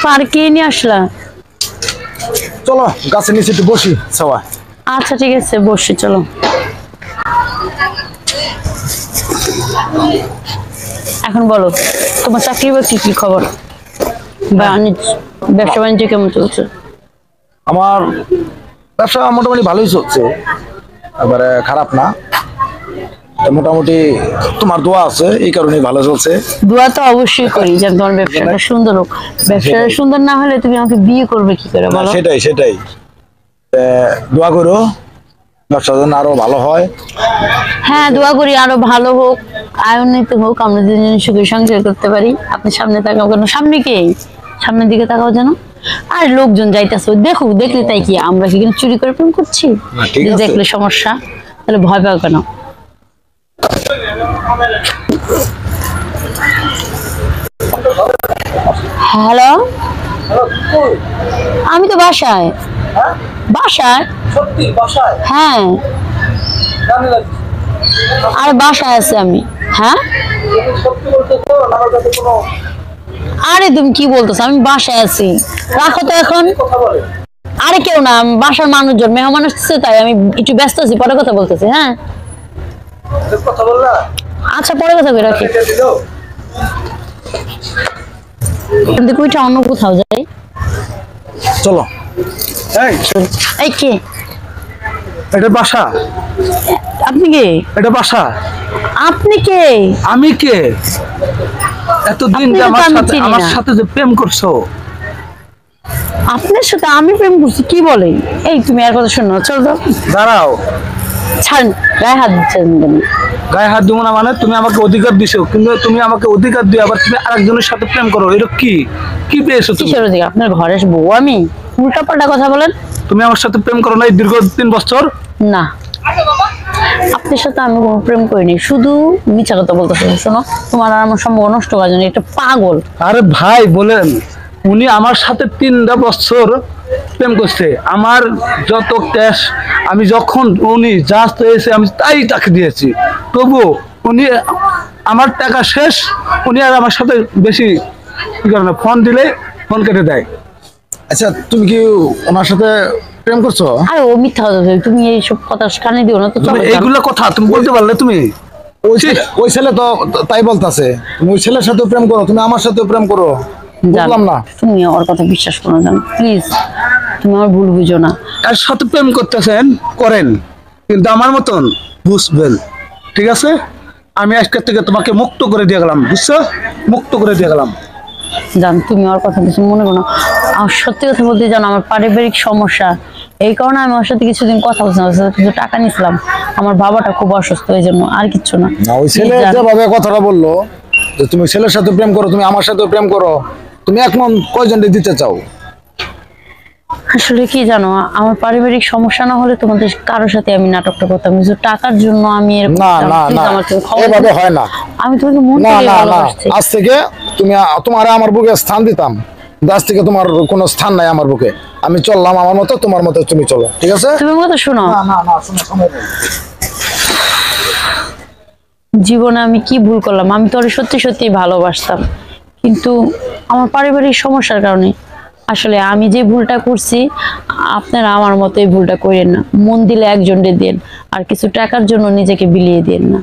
পার্কে নিয়ে আসলা? চলো গাছের নিচে একটু বসি সবাই। আচ্ছা ঠিক আছে, বসে চলো। এখন বলো, তোমার চাকরি বাকরি কি খবর? ব্যবসা বাণিজ্য কেমন চলছে? আমার ব্যবসা মোটামুটি ভালোই চলছে, এবারে খারাপ না, মোটামুটি তোমার দোয়া আছে এই কারণে ভালো চলছে। দোয়া তো অবশ্যই করি যেন তোমার ব্যবসাটা সুন্দর হোক। ব্যবসাটা সুন্দর না হলে তুমি আমাকে বিয়ে করবে কি করে বলো? সেটাই সেটাই, দোয়া করো ব্যবসা যেন আরো ভালো হয়। হ্যাঁ দোয়া করি আরো ভালো হোক, আয়োন্বিত হোক, আমরা দুজন সুখে সংসার করতে পারি। আপনি সামনে তাকাও কেন? সামনে কে? সামনের দিকে তাকাও যেন। আর লোকজন যাইতেছে দেখো, দেখলে তাই কি আমরা কি চুরি করে প্রেম করছি? দেখলে সমস্যা, তাহলে ভয় পাও কেন? হ্যালো, আমি তো বাসায়। বাসায়? সত্যি বাসায়? হ্যাঁ আরে বাসায় আছে আমি। হ্যাঁ আরে তুমি কি বলতেছো? আমি বাসায় আছি, রাখো তো এখন। আরে কেউ না, বাসার মানুষজন মেহমান আসছে, তাই আমি একটু ব্যস্ত আছি, পরে কথা বলতেছি। হ্যাঁ আচ্ছা পরে কথা বলে রাখি। কিন্তু ওইটা অন্য কোথাও যাই। চলো। এই কে? এটা বাসা? আপনি কে? এটা বাসা? আপনি কে? আমি কে? এতদিন যে আমার সাথে যে প্রেম করছো। আপনার সাথে আমি প্রেম করছি কি বলেন? এই তুমি আর কথা শোনো, চল যাও। দাঁড়াও, ছাড়, গায়ে হাত দিচ্ছেন। গায়ে হাত দিব না মানে? তুমি আমাকে অধিকার দিছো, কিন্তু তুমি আমাকে অধিকার দিয়ে আবার তুমি আরেকজনের সাথে প্রেম করো, এটা কি কি পেয়েছো তুমি? কিসের অধিকার? আপনার ঘরের বউ আমি? উল্টা পাল্টা কথা বলেন। তুমি আমার সাথে প্রেম করো না এই দীর্ঘ 3 বছর? না, আপনার সাথে আমি কোনো প্রেম করিনি, শুধু মিথ্যা কথা বলতেছে। শোনো, তোমার আর আমার সম্পর্ক নষ্ট করার জন্য একটা পাগল। আরে ভাই বলেন, উনি আমার সাথে 3টা বছর প্রেম করছে, আমার যত ক্যাশ আমি যখন উনি জাস্ট হয়েছে আমি তাই তাকে দিয়েছি, তবু উনি আমার টাকা শেষ, উনি আর আমার সাথে বেশি কি করে না, ফোন দিলে ফোন কেটে দেয়। আচ্ছা তুমি কি ওনার সাথে প্রেম করছো? আরে ও মিথ্যা কথা বলে, তুমি এইসব কথা কানে দিও না তো। এইগুলো কথা তুমি বলতে পারলে? তুমি ওই ছেলে তো তাই বলতাছে, তুমি ওই ছেলের সাথে প্রেম করো, তুমি আমার সাথে প্রেম করো, বুঝলাম না। তুমি ওর কথা বিশ্বাস করো না, প্লিজ, তুমি আমার ভুল বুঝো না। এর সাথে প্রেম করতেছেন করেন, কিন্তু আমার মতন বুঝবেন, ঠিক আছে? আমি আজকের থেকে তোমাকে মুক্ত করে দিয়ে গেলাম, বুঝছো? মুক্ত করে দিয়ে গেলাম। জান, তুমি ওর কথা কিছু মনে করো না। আমার সত্যি কথা বলতে জানো, আমার পারিবারিক সমস্যা, এই কারণে আমি ওর সাথে কিছুদিন কথা বলছিলাম, কিছু টাকা নিয়েছিলাম। আমার বাবাটা খুব অসুস্থ, এই জন্য, আর কিচ্ছু না। ওই ছেলে যেভাবে কথাটা বললো যে তুমি ছেলের সাথে প্রেম করো, তুমি আমার সাথে প্রেম করো, তুমি এক মন কয়জন দিতে চাও? আসলে কি জানো, আমার পারিবারিক সমস্যা না হলে তোমাদের কারোর সাথে আমি নাটকটা করতাম, কিন্তু টাকার জন্য আমি না না না, এভাবে হয় না। আমি তোমাকে মন থেকে ভালোবাসছি। আজ থেকে তুমি তোমার আমার বুকে স্থান দিতাম, আজ থেকে তোমার কোনো স্থান নাই আমার বুকে। আমি চললাম আমার মতো, তোমার মতো তুমি চলো, ঠিক আছে? তুমি কথা শোনো। না না না, শোনো। জীবনে আমি কি ভুল করলাম? আমি তো সত্যি সত্যি ভালোবাসতাম, কিন্তু আমার পারিবারিক সমস্যার কারণে আসলে আমি যে ভুলটা করছি, আপনারা আমার মতো এই ভুলটা করেন না। মন দিলে একজনকে দেন, আর কিছু টাকার জন্য নিজেকে বিলিয়ে দেন না।